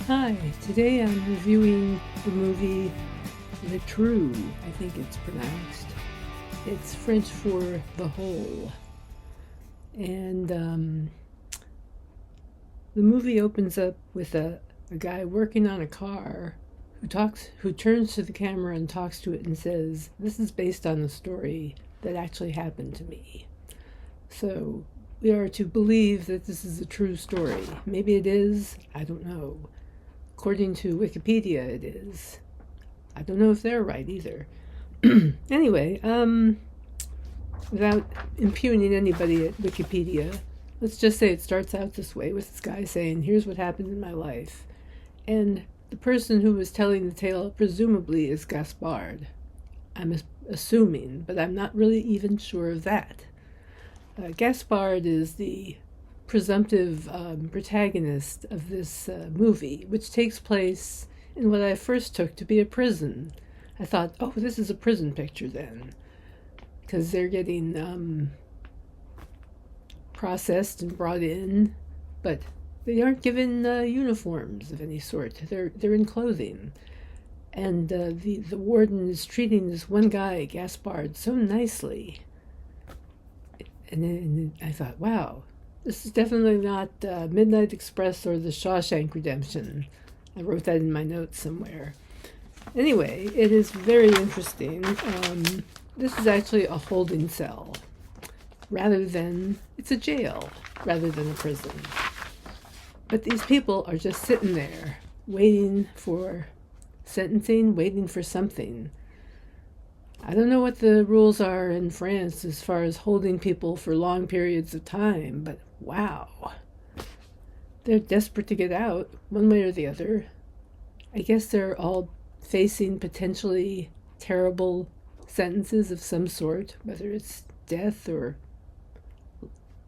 Hi, today I'm reviewing the movie Le Trou, I think it's pronounced. It's French for the hole. And the movie opens up with a guy working on a car who turns to the camera and talks to it and says, "This is based on a story that actually happened to me." So we are to believe that this is a true story. Maybe it is, I don't know. According to Wikipedia, it is. I don't know if they're right either. Anyway, without impugning anybody at Wikipedia, let's just say it starts out this way with this guy saying, "Here's what happened in my life." And the person who was telling the tale presumably is Gaspard. I'm assuming, but I'm not really even sure of that. Gaspard is the presumptive protagonist of this movie, which takes place in what I first took to be a prison. I thought, oh, this is a prison picture then, because they're getting processed and brought in, but they aren't given uniforms of any sort. They're in clothing, and the warden is treating this one guy, Gaspard, so nicely. And then I thought, wow, this is definitely not Midnight Express or The Shawshank Redemption. I wrote that in my notes somewhere. Anyway, it is very interesting. This is actually a holding cell. It's a jail rather than a prison. But these people are just sitting there waiting for sentencing, waiting for something. I don't know what the rules are in France as far as holding people for long periods of time, but wow. They're desperate to get out, one way or the other. I guess they're all facing potentially terrible sentences of some sort, whether it's death or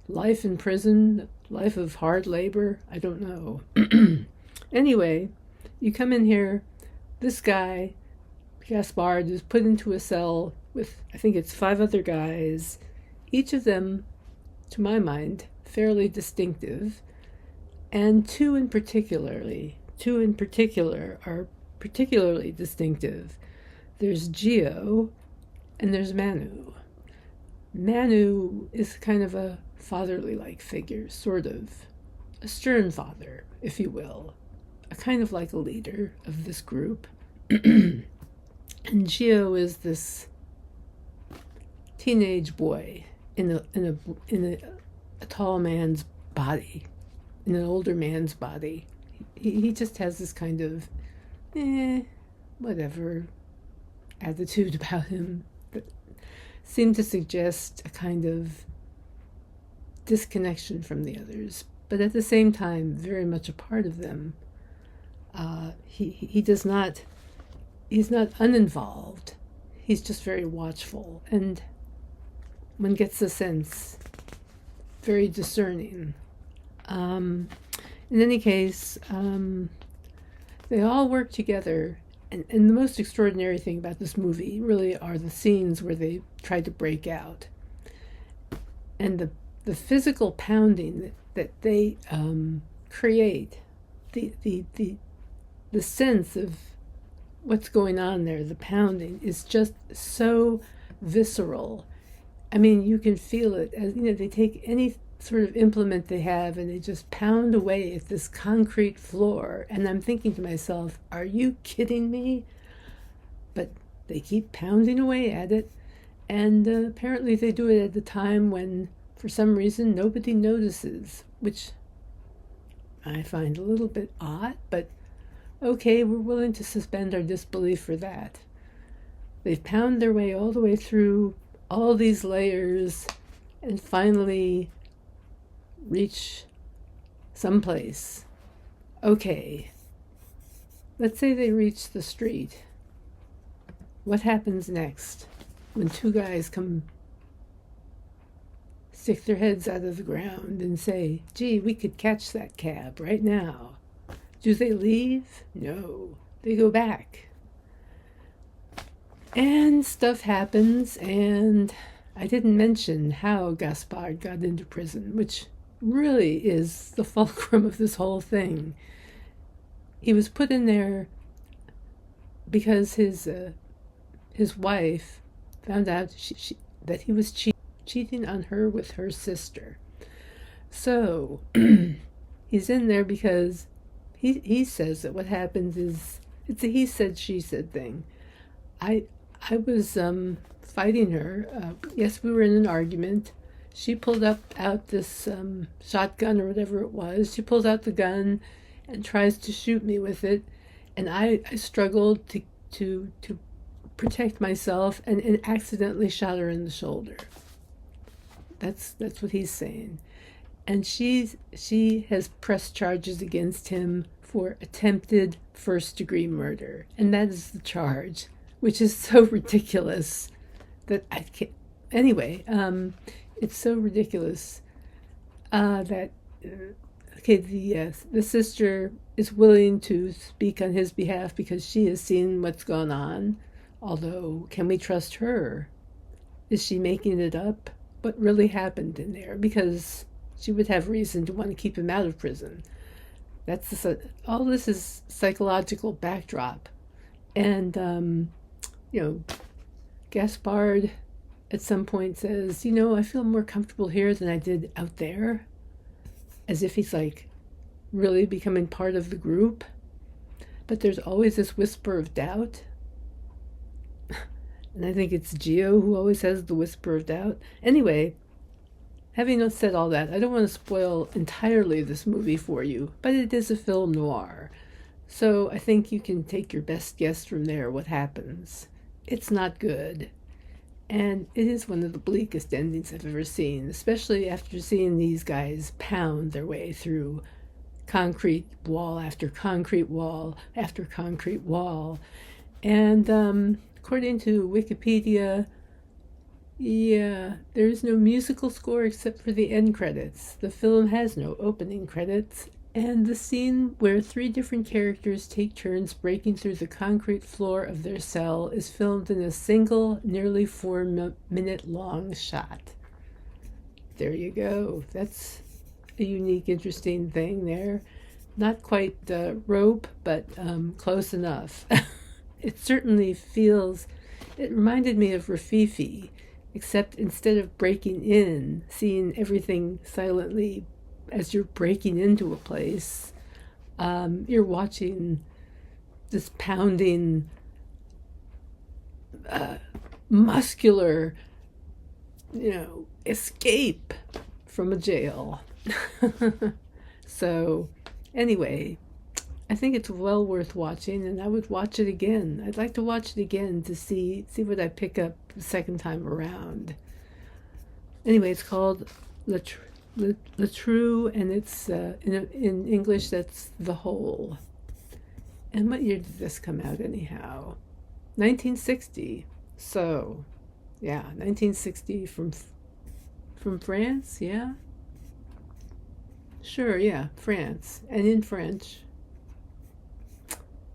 life in prison, life of hard labor, I don't know. Anyway, you come in here, this guy, Gaspard, is put into a cell with, I think it's 5 other guys, each of them, to my mind, fairly distinctive, and two in particular are particularly distinctive. There's Gio and there's Manu. Manu is kind of a fatherly-like figure, sort of. A stern father, if you will. A kind of like a leader of this group. And Gio is this teenage boy in a tall man's body, in an older man's body. He just has this kind of whatever attitude about him that seemed to suggest a kind of disconnection from the others, but at the same time very much a part of them. He's not uninvolved. He's just very watchful, and one gets the sense, very discerning. In any case, they all work together, and the most extraordinary thing about this movie really are the scenes where they try to break out, and the physical pounding that they create, the sense of what's going on there, the pounding, is just so visceral. I mean, you can feel it. As they take any sort of implement they have and they just pound away at this concrete floor. And I'm thinking to myself, are you kidding me? But they keep pounding away at it. And apparently they do it at a time when, for some reason, nobody notices, which I find a little bit odd, but okay, we're willing to suspend our disbelief for that. They've pounded their way all the way through all these layers and finally reach someplace. Okay, let's say they reach the street. What happens next when 2 guys come stick their heads out of the ground and say, "Gee, we could catch that cab right now"? Do they leave? No. They go back. And stuff happens, and I didn't mention how Gaspard got into prison, which really is the fulcrum of this whole thing. he was put in there because his wife found out that he was cheating on her with her sister. So he's in there because he says that what happens is it's a he said she said thing. I was fighting her. Yes, we were in an argument. She pulled out this shotgun or whatever it was. She pulls out the gun and tries to shoot me with it, and I struggled to protect myself and accidentally shot her in the shoulder. That's what he's saying. And she has pressed charges against him for attempted first-degree murder, and that is the charge, which is so ridiculous that I can't. Anyway, it's so ridiculous that the sister is willing to speak on his behalf because she has seen what's gone on. Although, can we trust her? Is she making it up? What really happened in there? Because she would have reason to want to keep him out of prison. All this is psychological backdrop. And, Gaspard at some point says, I feel more comfortable here than I did out there. As if he's like really becoming part of the group. But there's always this whisper of doubt. And I think it's Gio who always has the whisper of doubt. Anyway, having said all that, I don't want to spoil entirely this movie for you, but it is a film noir. So I think you can take your best guess from there what happens. It's not good. And it is one of the bleakest endings I've ever seen, especially after seeing these guys pound their way through concrete wall after concrete wall after concrete wall. And according to Wikipedia, there is no musical score except for the end credits. The film has no opening credits, and the scene where 3 different characters take turns breaking through the concrete floor of their cell is filmed in a single, nearly 4-minute-long shot. There you go. That's a unique, interesting thing there. Not quite rope, but close enough. It certainly it reminded me of Rafifi, except instead of breaking in, seeing everything silently as you're breaking into a place, you're watching this pounding, muscular, escape from a jail. So, anyway, I think it's well worth watching, and I would watch it again. I'd like to watch it again to see what I pick up the second time around. Anyway, it's called Trou, and it's in English that's The Hole. And what year did this come out anyhow? 1960. So, yeah, 1960 from France, yeah? Sure, yeah, France, and in French.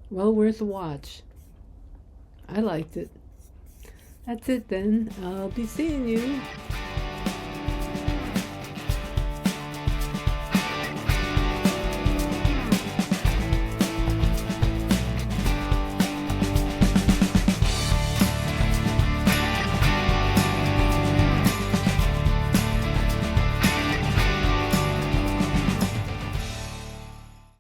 Well worth a watch. I liked it. That's it then. I'll be seeing you.